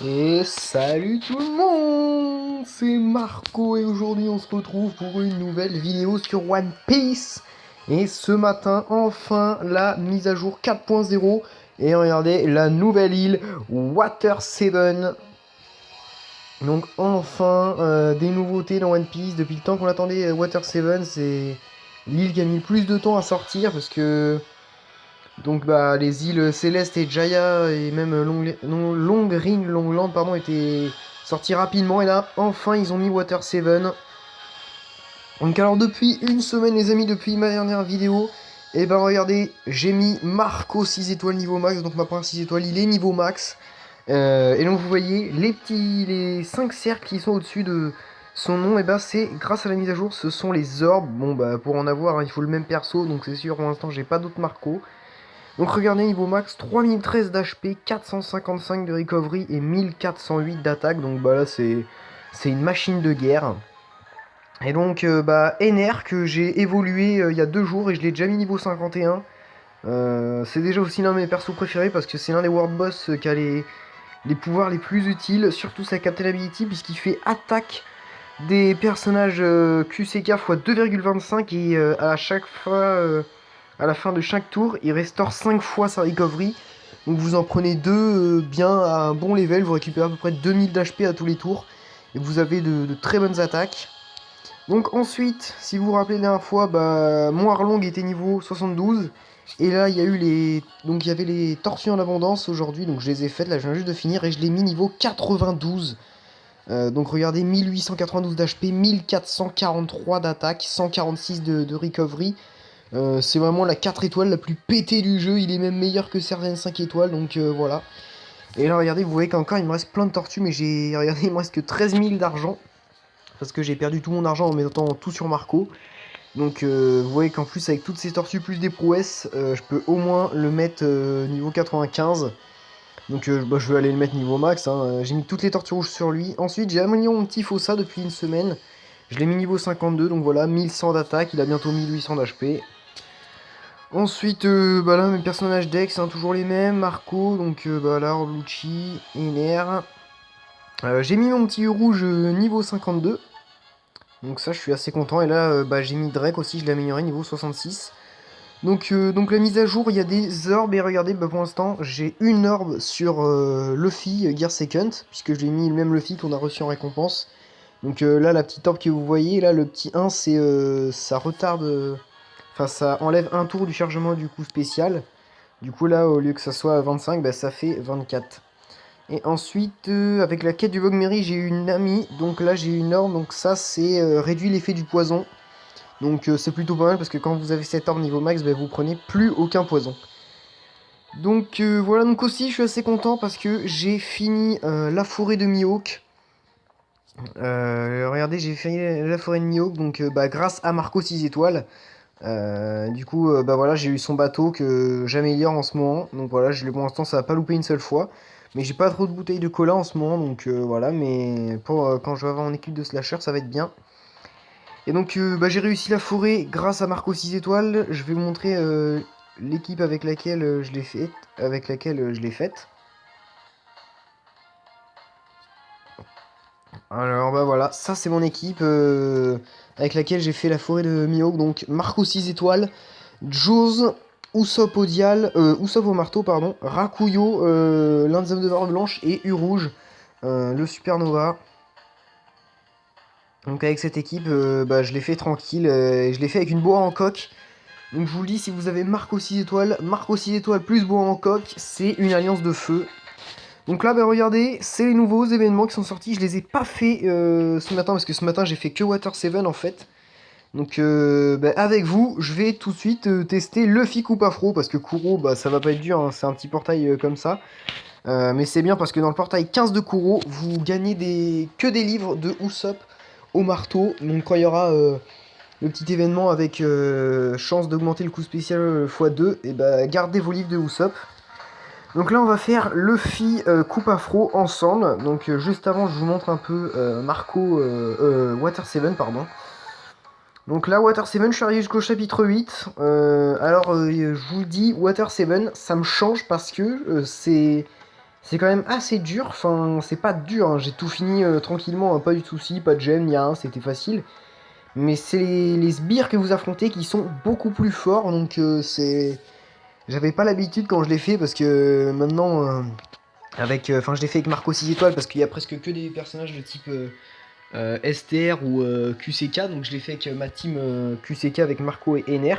Et salut tout le monde, c'est Marco et aujourd'hui on se retrouve pour une nouvelle vidéo sur One Piece. Et ce matin, enfin, la mise à jour 4.0. Et regardez, la nouvelle île Water 7. Donc enfin, des nouveautés dans One Piece. Depuis le temps qu'on attendait Water 7, c'est l'île qui a mis le plus de temps à sortir parce que donc bah les îles Céleste et Jaya et même Long Ring, Longland pardon étaient sortis rapidement et là enfin ils ont mis Water 7. Donc alors depuis une semaine les amis, depuis ma dernière vidéo, et ben regardez, j'ai mis Marco 6 étoiles niveau max, donc ma première 6 étoiles il est niveau max. Et donc vous voyez les 5 cercles qui sont au-dessus de son nom, et ben c'est grâce à la mise à jour, ce sont les orbes. Bon bah pour en avoir il faut le même perso, donc c'est sûr pour l'instant j'ai pas d'autres Marco. Donc regardez, niveau max, 3013 d'HP, 455 de recovery et 1408 d'attaque. Donc bah là c'est une machine de guerre. Et donc bah NR que j'ai évolué il y a 2 jours et je l'ai déjà mis niveau 51. C'est déjà aussi l'un de mes persos préférés parce que c'est l'un des world boss qui a les pouvoirs les plus utiles. Surtout sa Captain Ability puisqu'il fait attaque des personnages QCK x 2,25 et à chaque fois... à la fin de chaque tour, il restaure 5 fois sa recovery. Donc vous en prenez 2 bien à un bon level, vous récupérez à peu près 2000 d'HP à tous les tours. Et vous avez de très bonnes attaques. Donc ensuite, si vous vous rappelez la dernière fois, bah, mon Arlong était niveau 72. Et là, il y a eu les... Donc il y avait les tortues en abondance aujourd'hui, donc je les ai faites, là je viens juste de finir, et je l'ai mis niveau 92. Donc regardez, 1892 d'HP, 1443 d'attaque, 146 de recovery. C'est vraiment la 4 étoiles la plus pétée du jeu, il est même meilleur que certaines 5 étoiles, donc voilà. Et là regardez, vous voyez qu'encore il me reste plein de tortues, mais regardez, il me reste que 13 000 d'argent, parce que j'ai perdu tout mon argent en mettant tout sur Marco. Donc vous voyez qu'en plus avec toutes ces tortues plus des prouesses, je peux au moins le mettre niveau 95. Donc bah, je vais aller le mettre niveau max, hein. J'ai mis toutes les tortues rouges sur lui. Ensuite j'ai amélioré mon petit Fossa depuis une semaine. Je l'ai mis niveau 52, donc voilà, 1100 d'attaque, il a bientôt 1800 d'HP. Ensuite, bah là, mes personnages Dex, hein, toujours les mêmes. Marco, donc bah là, Orlucci, Ener. J'ai mis mon petit rouge niveau 52. Donc ça, je suis assez content. Et là, bah, j'ai mis Drake aussi, je l'ai amélioré niveau 66. Donc la mise à jour, il y a des orbes. Et regardez, bah, pour l'instant, j'ai une orbe sur Luffy Gear Second. Puisque je lui ai mis le même Luffy qu'on a reçu en récompense. Donc là, la petite orbe que vous voyez, là, le petit 1, c'est ça retarde... Enfin, ça enlève un tour du chargement du coup spécial. Du coup, là, au lieu que ça soit 25, bah, ça fait 24. Et ensuite, avec la quête du Vogue-Mary, j'ai eu une amie. Donc là, j'ai une orbe. Donc ça, c'est réduit l'effet du poison. Donc c'est plutôt pas mal parce que quand vous avez cette orbe niveau max, bah, vous prenez plus aucun poison. Donc voilà, donc aussi, je suis assez content parce que j'ai fini la forêt de Mihawk. Regardez, j'ai fini la forêt de Mihawk. Donc bah, grâce à Marco 6 étoiles. Du coup, bah voilà, j'ai eu son bateau que j'améliore en ce moment. Donc voilà, pour l'instant, ça va pas louper une seule fois. Mais j'ai pas trop de bouteilles de cola en ce moment, donc voilà. Mais pour quand je vais avoir en équipe de slasher, ça va être bien. Et donc, bah, j'ai réussi la forêt grâce à Marco 6 étoiles. Je vais vous montrer l'équipe avec laquelle je l'ai faite. Alors bah voilà, ça c'est mon équipe avec laquelle j'ai fait la forêt de Mihawk. Donc Marco 6 étoiles, Jaws, Usopp Usopp au marteau, pardon, Rakuyo, l'un des hommes de barbe blanche et U-Rouge, le Supernova. Donc avec cette équipe, bah, je l'ai fait tranquille, et je l'ai fait avec une boa en coque. Donc je vous le dis, si vous avez Marco 6 étoiles plus boa en coque, c'est une alliance de feu. Donc là, bah regardez, c'est les nouveaux événements qui sont sortis. Je les ai pas fait ce matin parce que ce matin j'ai fait que Water 7 en fait. Donc bah, avec vous, je vais tout de suite tester Luffy Coupe Afro parce que Kuro, bah ça va pas être dur, hein, c'est un petit portail comme ça. Mais c'est bien parce que dans le portail 15 de Kuro, vous gagnez que des livres de Usopp au marteau. Donc quand il y aura le petit événement avec chance d'augmenter le coup spécial x2, et bah gardez vos livres de Usopp. Donc là on va faire Luffy coupe afro ensemble. Donc juste avant je vous montre un peu Marco Water 7 pardon. Donc là Water 7 je suis arrivé jusqu'au chapitre 8. Alors je vous dis Water 7 ça me change parce que c'est quand même assez dur. Enfin, c'est pas dur, hein. J'ai tout fini tranquillement, hein. Pas du souci, pas de gemme, ni rien, c'était facile. Mais c'est les sbires que vous affrontez qui sont beaucoup plus forts, donc c'est... J'avais pas l'habitude quand je l'ai fait, parce que maintenant, enfin je l'ai fait avec Marco 6 étoiles, parce qu'il y a presque que des personnages de type STR ou QCK, donc je l'ai fait avec ma team QCK avec Marco et Ener.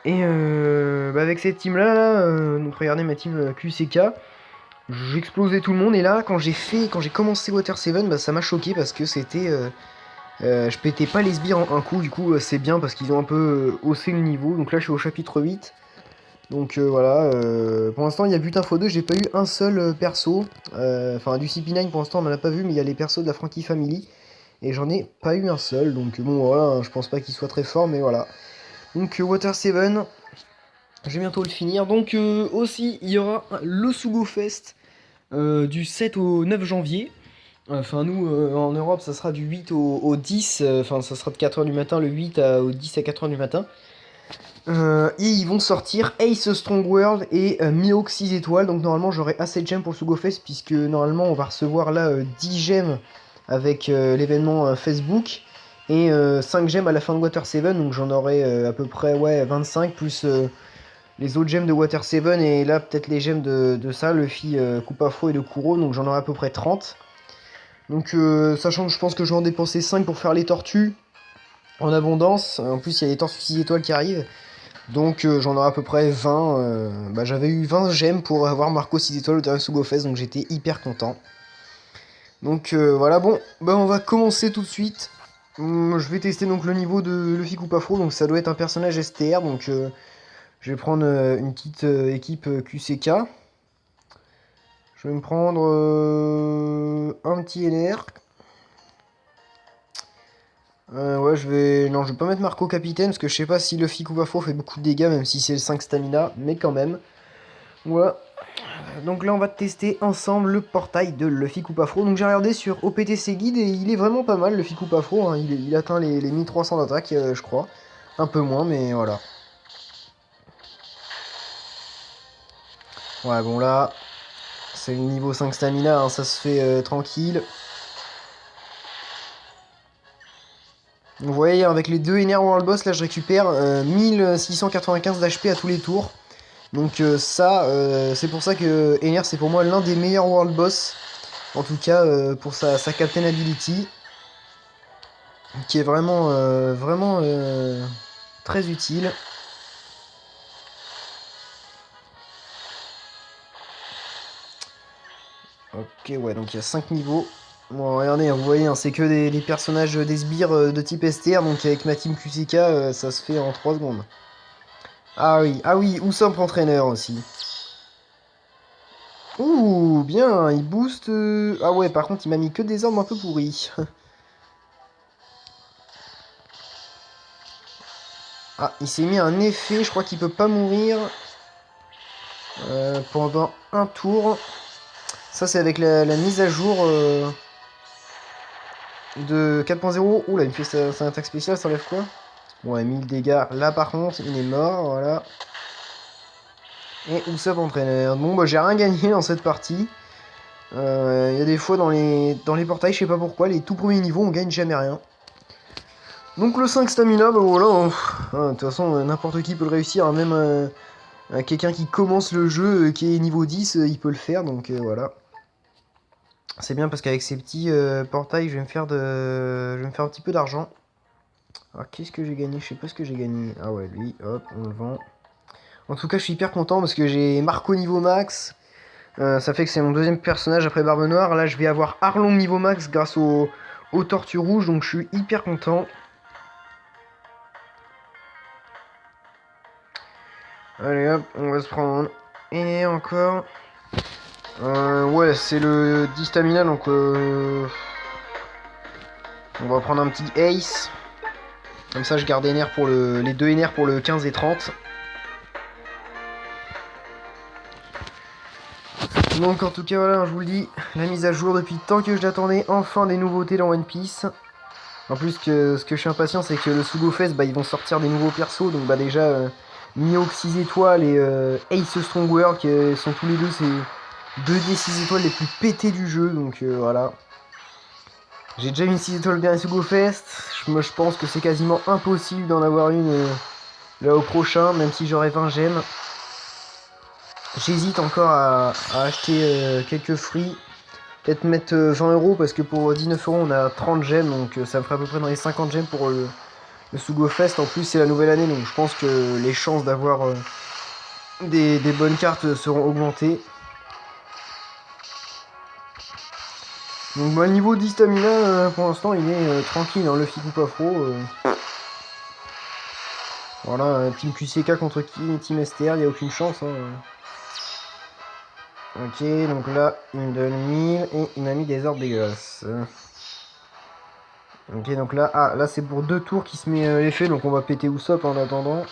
Et avec cette team là, donc regardez ma team QCK, j'explosais tout le monde, et là quand j'ai commencé Water 7, bah, ça m'a choqué parce que c'était... je pétais pas les sbires en un coup, du coup c'est bien parce qu'ils ont un peu haussé le niveau. Donc là je suis au chapitre 8. Donc voilà, pour l'instant il y a Butin x2, j'ai pas eu un seul perso. Enfin du CP9 pour l'instant on en a pas vu, mais il y a les persos de la Frankie Family. Et j'en ai pas eu un seul, donc bon voilà, hein, je pense pas qu'il soit très fort, mais voilà. Donc Water 7, je vais bientôt le finir. Donc aussi il y aura le Sugo Fest du 7 au 9 janvier. Enfin, nous, en Europe, ça sera du 8 au 10. Enfin, ça sera de 4h du matin, le 8 au 10 à 4h du matin. Et ils vont sortir Ace Strong World et Mihawk 6 étoiles. Donc, normalement, j'aurai assez de gemmes pour le Sugo Fest, puisque normalement, on va recevoir là 10 gemmes avec l'événement Facebook. Et 5 gemmes à la fin de Water 7. Donc, j'en aurai à peu près ouais, 25, plus les autres gemmes de Water 7. Et là, peut-être les gemmes de ça, Luffy, Coupe Afro et de Kuro. Donc, j'en aurai à peu près 30. Donc, sachant que je pense que je vais en dépenser 5 pour faire les tortues en abondance. En plus, il y a les tortues 6 étoiles qui arrivent. Donc, j'en aurai à peu près 20. Bah, j'avais eu 20 gemmes pour avoir Marco 6 étoiles au dernier Sugo Fest. Donc, j'étais hyper content. Donc, voilà. Bon, bah, on va commencer tout de suite. Je vais tester donc le niveau de Luffy Coupe Afro. Donc, ça doit être un personnage STR. Donc, je vais prendre une petite équipe QCK. Je vais me prendre un petit NR. Ouais, je vais... Non, je vais pas mettre Marco capitaine, parce que je sais pas si Luffy Coupe Afro fait beaucoup de dégâts, même si c'est le 5 stamina, mais quand même. Voilà. Donc là, on va tester ensemble le portail de Luffy Coupe Afro. Donc j'ai regardé sur OPTC Guide, et il est vraiment pas mal, Luffy Coupe Afro, hein. Il atteint les 1300 d'attaque, je crois. Un peu moins, mais voilà. Ouais, bon là, c'est le niveau 5 stamina, hein, ça se fait tranquille. Vous voyez, avec les deux NR World Boss, là je récupère 1695 d'HP à tous les tours. Donc ça, c'est pour ça que Ener, c'est pour moi l'un des meilleurs World Boss. En tout cas, pour sa Captain Ability. Qui est vraiment, très utile. Ok, ouais, donc il y a 5 niveaux. Bon, regardez, vous voyez, hein, c'est que des personnages, des sbires de type STR. Donc avec ma team QCK, ça se fait en 3 secondes. Ah oui, Usopp entraîneur aussi. Ouh, bien, il booste... Ah ouais, par contre, il m'a mis que des armes un peu pourries. Ah, il s'est mis un effet, je crois qu'il peut pas mourir pendant un tour. Ça, c'est avec la mise à jour de 4.0. Ouh là, il me fait sa attaque spéciale, ça enlève quoi? Ouais, 1000 dégâts. Là, par contre, il est mort, voilà. Et Usopp entraîneur. Bon, bah, j'ai rien gagné dans cette partie. Il y a des fois dans les portails, je sais pas pourquoi, les tout premiers niveaux, on gagne jamais rien. Donc le 5 stamina, bah voilà, de toute façon, n'importe qui peut le réussir, hein, même quelqu'un qui commence le jeu, qui est niveau 10, il peut le faire, donc voilà. C'est bien parce qu'avec ces petits portails, je vais me faire un petit peu d'argent. Alors qu'est-ce que j'ai gagné? Je sais pas ce que j'ai gagné. Ah ouais, lui, hop, on le vend. En tout cas, je suis hyper content parce que j'ai Marco niveau max. Ça fait que c'est mon deuxième personnage après Barbe Noire. Là, je vais avoir Arlong niveau max grâce aux Tortues Rouges, donc je suis hyper content. Allez hop, on va se prendre et encore. Ouais, c'est le 10 stamina, donc on va prendre un petit Ace. Comme ça, je garde NR pour les deux NR pour le 15 et 30. Donc en tout cas, voilà, je vous le dis, la mise à jour depuis le temps que je l'attendais, enfin des nouveautés dans One Piece. En plus, ce que je suis impatient, c'est que le Sugo Fest, bah, ils vont sortir des nouveaux persos, donc bah déjà... Mihawk 6 étoiles et Ace Strong World qui sont tous les deux 2 des 6 étoiles les plus pétés du jeu, donc voilà. J'ai déjà une 6 étoiles bien Sugo Fest. Je pense que c'est quasiment impossible d'en avoir une là au prochain, même si j'aurais 20 gemmes. J'hésite encore à acheter quelques fruits. Peut-être mettre 20 € parce que pour 19 € on a 30 gemmes, donc ça me ferait à peu près dans les 50 gemmes pour le Sugo Fest. En plus c'est la nouvelle année, donc je pense que les chances d'avoir des bonnes cartes seront augmentées. Donc bah, le niveau d'Istamina pour l'instant il est tranquille, hein, Luffy coupe afro. Voilà, Team QCK contre Team STR, il n'y a aucune chance. Hein. Ok, donc là il me donne 1000 et il m'a mis des orbes dégueulasses. Ok, donc là, là c'est pour 2 tours qui se met l'effet, donc on va péter Usopp en attendant. Donc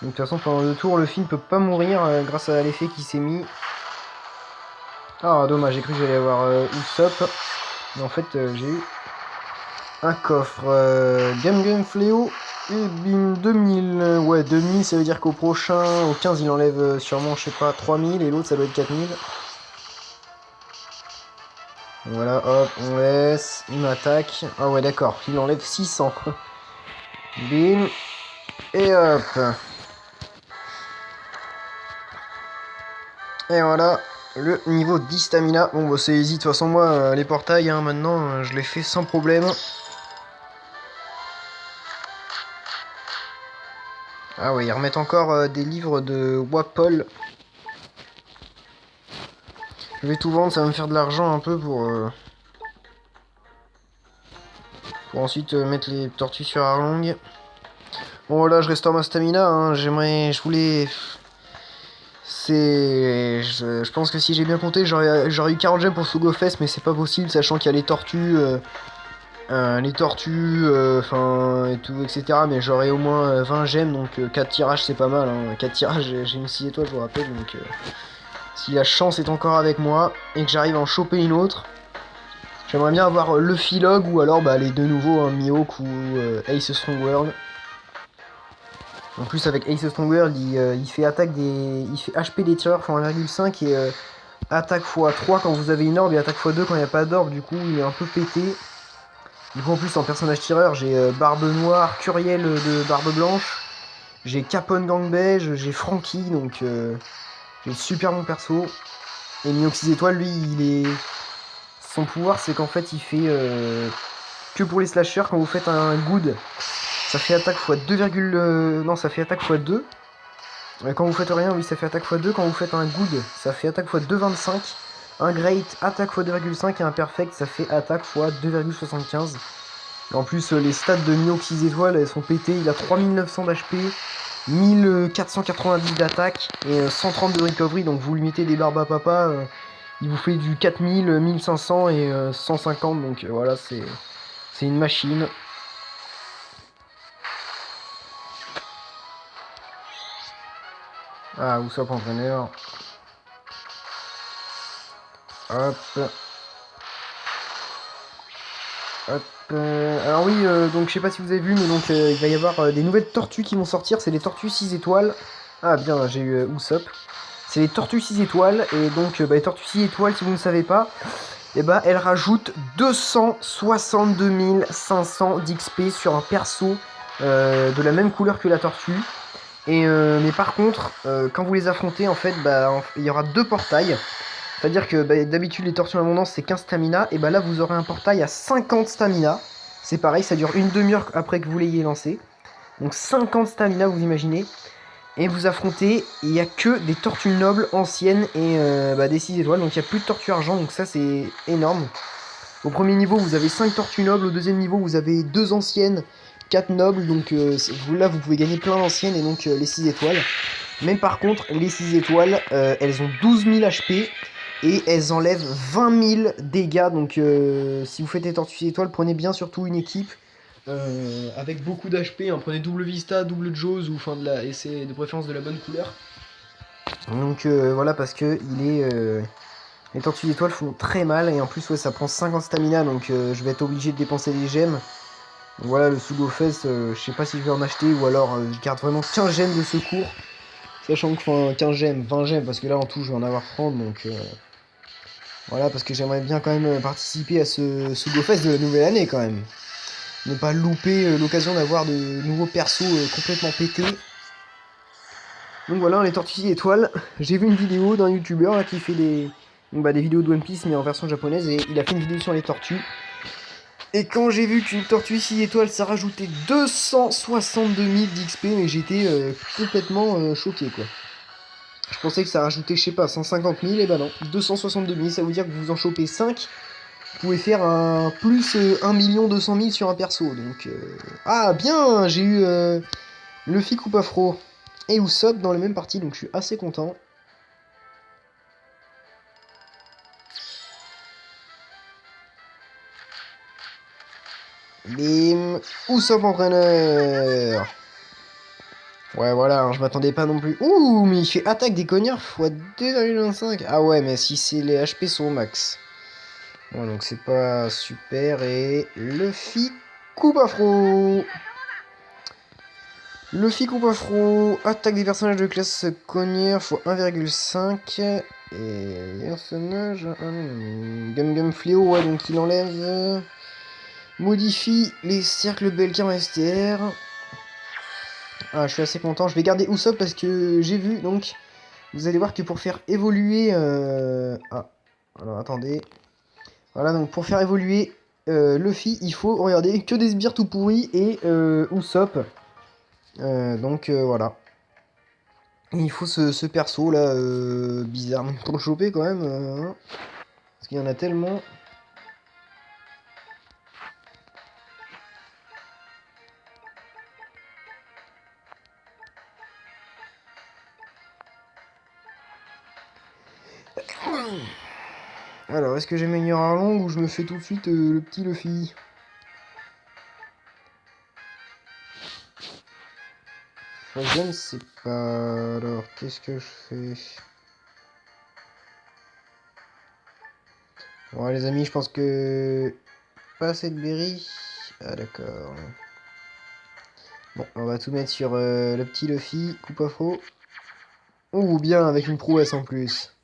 de toute façon pendant 2 tours, Luffy ne peut pas mourir grâce à l'effet qui s'est mis. Ah dommage, j'ai cru que j'allais avoir Usopp. Mais en fait j'ai eu un coffre. Gum Fléau et bim 2000. Ouais 2000 ça veut dire qu'au prochain, au 15 il enlève sûrement je sais pas 3000 et l'autre ça doit être 4000. Voilà, hop, on laisse, il m'attaque. Ah ouais d'accord, il enlève 600. Bim. Et hop. Et voilà, le niveau d'Istamina. Bon bah c'est easy, de toute façon moi les portails hein, maintenant je les fais sans problème. Ah ouais, ils remettent encore des livres de Wapol. Je vais tout vendre, ça va me faire de l'argent un peu pour ensuite mettre les tortues sur Arlong. Bon voilà, je restaure ma stamina, hein. Je voulais... Je pense que si j'ai bien compté, j'aurais eu 40 gemmes pour Sugo Fest, mais c'est pas possible, sachant qu'il y a les tortues, enfin, et tout, etc. Mais j'aurais au moins 20 gemmes, donc 4 tirages, c'est pas mal, hein. 4 tirages, j'ai une 6 étoiles, je vous rappelle, donc... si la chance est encore avec moi, et que j'arrive à en choper une autre, j'aimerais bien avoir Luffy Log, ou alors bah, les deux nouveaux, hein, Mihawk ou Ace Strongworld. En plus avec Ace Strongworld, il fait attaque il fait HP des tireurs x 1,5 et attaque x3 quand vous avez une orbe et attaque x2 quand il n'y a pas d'orbe, du coup il est un peu pété. Du coup en plus en personnage tireur j'ai Barbe Noire, Curiel de Barbe Blanche, j'ai Capone Gang Beige, j'ai Franky, donc j'ai super bon perso. Et Mihawk 6 étoiles lui il est... Son pouvoir c'est qu'en fait il fait que pour les slashers quand vous faites un good. Ça fait attaque x 2, non ça fait attaque x 2. Quand vous faites rien, oui ça fait attaque x 2. Quand vous faites un good, ça fait attaque x 2,25. Un great, attaque x 2,5 et un perfect, ça fait attaque x 2,75. En plus les stats de Mihawk 6 étoiles elles sont pétées. Il a 3900 d'HP, 1490 d'attaque et 130 de recovery. Donc vous lui mettez des barbes à papa, il vous fait du 4000, 1500 et 150. Donc voilà, c'est une machine. Ah, Usopp entraîneur. Hop. Hop. Alors oui, donc je sais pas si vous avez vu, mais donc il va y avoir des nouvelles tortues qui vont sortir. C'est les tortues 6 étoiles. Ah bien, j'ai eu Usopp. C'est les tortues 6 étoiles. Et donc les tortues 6 étoiles, si vous ne savez pas, et elles rajoutent 262 500 d'XP sur un perso de la même couleur que la tortue. Et mais par contre, quand vous les affrontez, en fait, il y aura 2 portails. C'est-à-dire que d'habitude, les tortues abondance, c'est 15 stamina. Et là, vous aurez un portail à 50 stamina. C'est pareil, ça dure une demi-heure après que vous l'ayez lancé. Donc 50 stamina, vous imaginez. Et vous affrontez, il n'y a que des tortues nobles anciennes et des 6 étoiles. Donc il n'y a plus de tortues argent, donc ça, c'est énorme. Au premier niveau, vous avez 5 tortues nobles. Au deuxième niveau, vous avez 2 anciennes, 4 nobles. Donc là, vous pouvez gagner plein d'anciennes et donc les 6 étoiles. Mais par contre, les 6 étoiles, elles ont 12 000 HP et elles enlèvent 20 000 dégâts. Donc si vous faites les tortues 6 étoiles, prenez bien surtout une équipe avec beaucoup d'HP. Hein. Prenez double Vista, double Jaws ou et c'est de préférence de la bonne couleur. Donc voilà, parce que les tortues étoiles font très mal et en plus ouais, ça prend 50 stamina, donc je vais être obligé de dépenser des gemmes. Donc voilà, le Sugo Fest, je sais pas si je vais en acheter ou alors je garde vraiment 15 gemmes de secours. Sachant que, enfin, 15 gemmes, 20 gemmes, parce que là en tout je vais en avoir 30, donc voilà, parce que j'aimerais bien quand même participer à ce GoFest de la nouvelle année quand même. Ne pas louper l'occasion d'avoir de nouveaux persos complètement pétés. Donc voilà, les tortues étoiles. J'ai vu une vidéo d'un youtubeur là, qui fait des vidéos de One Piece mais en version japonaise, et il a fait une vidéo sur les tortues. Et quand j'ai vu qu'une tortue 6 étoiles ça rajoutait 262 000 d'XP, mais j'étais complètement choqué quoi. Je pensais que ça rajoutait, je sais pas, 150 000, et bah non, 262 000, ça veut dire que vous en chopez 5, vous pouvez faire un plus 1 200 000 sur un perso, donc... Ah, bien, j'ai eu Luffy Coupe Afro et Usopp dans les mêmes parties, donc je suis assez content. Bim, Usopp entraîneur. Ouais, voilà, hein, je m'attendais pas non plus. Ouh, mais il fait attaque des cognards x 2,25. Ah ouais, mais si c'est les HP sont au max. Ouais, donc c'est pas super. Et Luffy coupe afro. Luffy coupe afro. Attaque des personnages de classe cogneur x 1,5. Et personnage. Gum Gum Fléau, ouais, donc il enlève. Modifie les cercles Belkin STR. Ah, je suis assez content. Je vais garder Usopp parce que j'ai vu, donc, vous allez voir que pour faire évoluer... Ah, alors attendez. Voilà, donc pour faire évoluer Luffy, il faut, regardez, que des sbires tout pourris et Usopp. Donc voilà. Il faut ce perso là, bizarre pour le choper quand même. Hein, parce qu'il y en a tellement. Alors, est-ce que j'améliore Arlong ou je me fais tout de suite le petit Luffy? Je ne sais pas. Alors, qu'est-ce que je fais? Bon, les amis, je pense que... Pas assez de berry. Ah, d'accord. Bon, on va tout mettre sur le petit Luffy, coupe afro. Ou bien avec une prouesse en plus.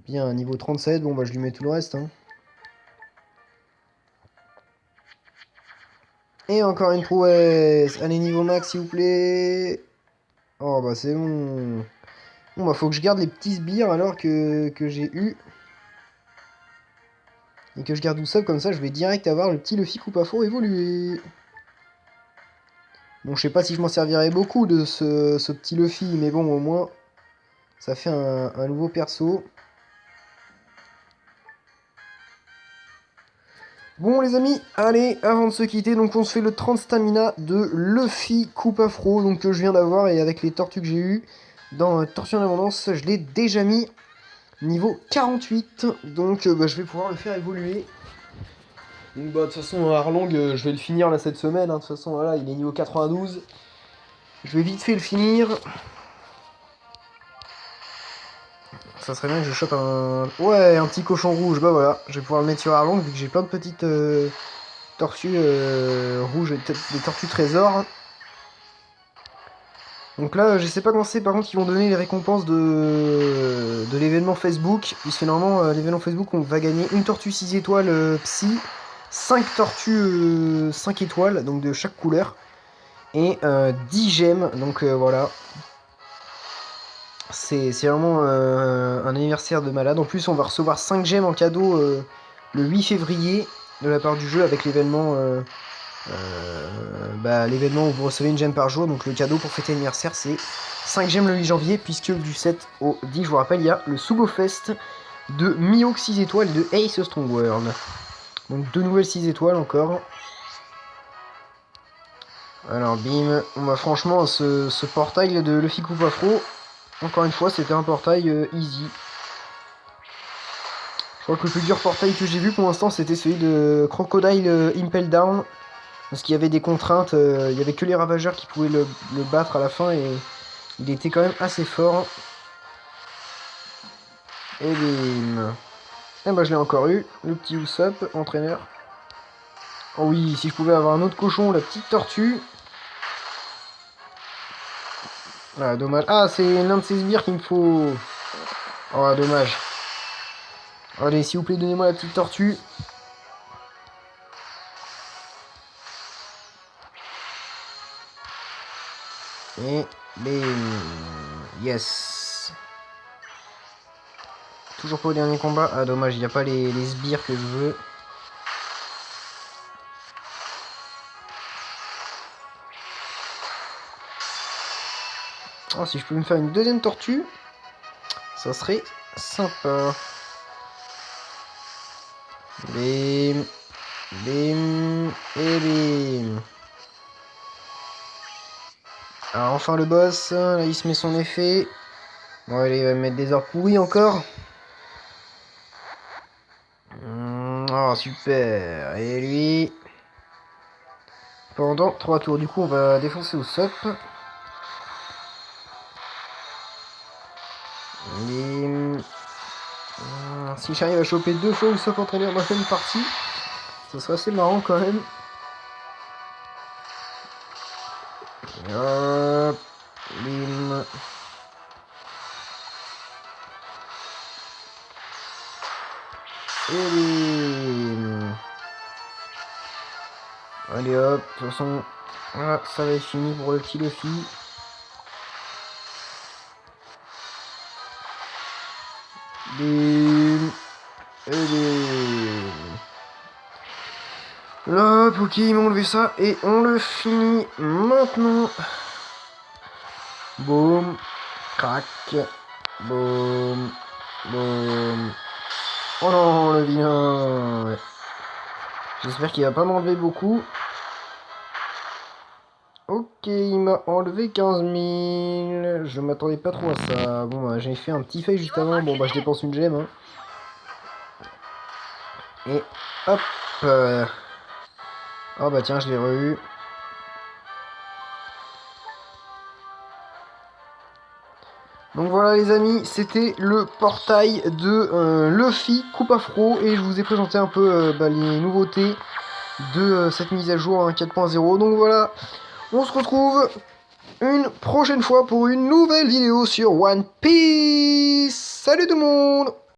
Bien, niveau 37, bon bah je lui mets tout le reste. Hein. Et encore une prouesse. Allez, niveau max s'il vous plaît. Oh bah c'est bon. Bon bah faut que je garde les petits sbires alors que j'ai eu. Et que je garde tout ça, comme ça je vais direct avoir le petit Luffy coupe afro évoluer. Bon, je sais pas si je m'en servirai beaucoup de ce petit Luffy, mais bon, au moins, ça fait un nouveau perso. Bon, les amis, allez, avant de se quitter, donc on se fait le 30 stamina de Luffy coupe afro, donc que je viens d'avoir, et avec les tortues que j'ai eues dans Tortue en abondance, je l'ai déjà mis niveau 48, donc bah, je vais pouvoir le faire évoluer. Donc bah de toute façon, Arlong, je vais le finir là cette semaine, hein. De toute façon, voilà, il est niveau 92. Je vais vite fait le finir. Ça serait bien que je chope un... Ouais, un petit cochon rouge, bah voilà. Je vais pouvoir le mettre sur Arlong, vu que j'ai plein de petites tortues rouges, et des tortues trésors. Donc là, je sais pas quand c'est, par contre, ils vont donner les récompenses de l'événement Facebook. Puisque normalement, l'événement Facebook, on va gagner une tortue 6 étoiles psy, 5 tortues 5 étoiles, donc de chaque couleur, et 10 gemmes, donc voilà. C'est vraiment un anniversaire de malade. En plus, on va recevoir 5 gemmes en cadeau le 8 février de la part du jeu avec l'événement l'événement où vous recevez une gemme par jour. Donc le cadeau pour fêter l'anniversaire, c'est 5 gemmes le 8 janvier, puisque du 7 au 10, je vous rappelle, il y a le Sugo Fest de Mihawk 6 étoiles et de Ace Strong World. Donc deux nouvelles 6 étoiles encore. Alors bim, franchement ce portail de Luffy Coupe Afro, encore une fois c'était un portail easy. Je crois que le plus dur portail que j'ai vu pour l'instant c'était celui de Crocodile Impel Down. Parce qu'il y avait des contraintes, il n'y avait que les ravageurs qui pouvaient le battre à la fin et il était quand même assez fort. Et bim. Et bah je l'ai encore eu, le petit Usopp, entraîneur. Oh oui, si je pouvais avoir un autre cochon, la petite tortue. Ah, dommage. Ah, c'est l'un de ces sbires qu'il me faut. Oh, dommage. Allez, s'il vous plaît, donnez-moi la petite tortue. Et bim. Yes. Toujours pas au dernier combat. Ah, dommage, il n'y a pas les sbires que je veux. Oh, si je peux me faire une deuxième tortue, ça serait sympa. Bim. Bim. Et bim. Alors, enfin le boss. Là, il se met son effet. Bon, allez, il va me mettre des arbres pourris encore. Oh, super. Et lui... Pendant 3 tours. Du coup, on va défoncer au sop. Bim. Si j'arrive à choper 2 fois le sop entraîneur dans la même partie, ça serait assez marrant quand même. Et hop. Bim. Et bim. Allez hop, de toute façon, voilà, ça va être fini pour le petit Luffy. Bim. Et bim. Là, ok, ils m'ont enlevé ça et on le finit maintenant. Boum. Crac. Boum. Boum. Oh non, le vilain. Ouais. J'espère qu'il va pas m'enlever beaucoup. Ok, il m'a enlevé 15 000. Je m'attendais pas trop à ça. Bon, bah, j'ai fait un petit fail juste avant. Bon, bah, je dépense une gemme. Hein. Et hop. Oh, bah, tiens, je l'ai re-eu. Donc voilà les amis, c'était le portail de Luffy Coupe Afro et je vous ai présenté un peu les nouveautés de cette mise à jour 4.0. Donc voilà, on se retrouve une prochaine fois pour une nouvelle vidéo sur One Piece. Salut tout le monde!